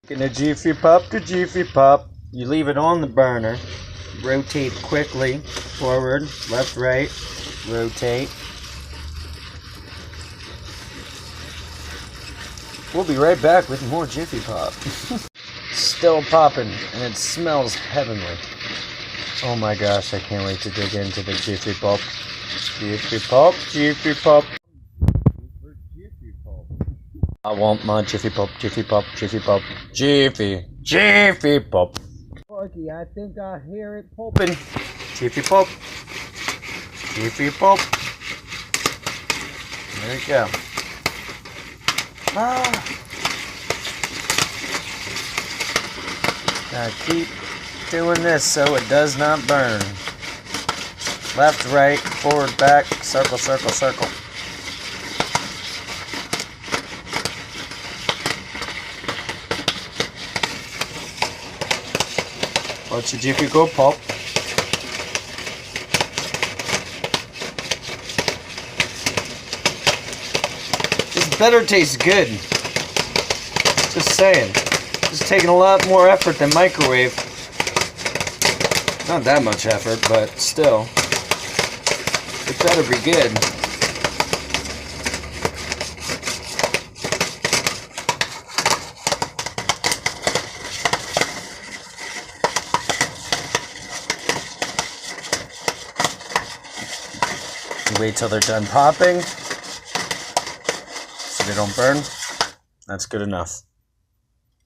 Taking a Jiffy Pop to Jiffy Pop. You leave it on the burner. Rotate quickly. Forward, left, right. Rotate. We'll be right back with more Jiffy Pop. Still popping, and it smells heavenly. Oh my gosh, I can't wait to dig into the Jiffy Pop. Jiffy Pop, Jiffy Pop. I want my Jiffy Pop, Jiffy Pop, Jiffy Pop, Jiffy Pop. Sparky, I think I hear it popping. Jiffy Pop, Jiffy Pop. There you go. Now keep doing this so it does not burn. Left, right, forward, back, circle, circle, circle. Watch your Jiffy go pop. This better tastes good. Just saying. It's taking a lot more effort than microwave. Not that much effort, but still. It better be good. Wait till they're done popping so they don't burn. That's good enough.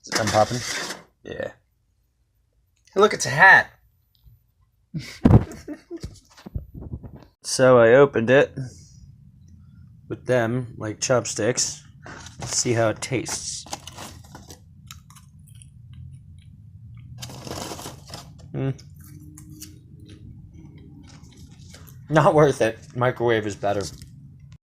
Is it done popping? Yeah. Hey, look, it's a hat. So I opened it with them like chopsticks. Let's see how it tastes. Not worth it. Microwave is better.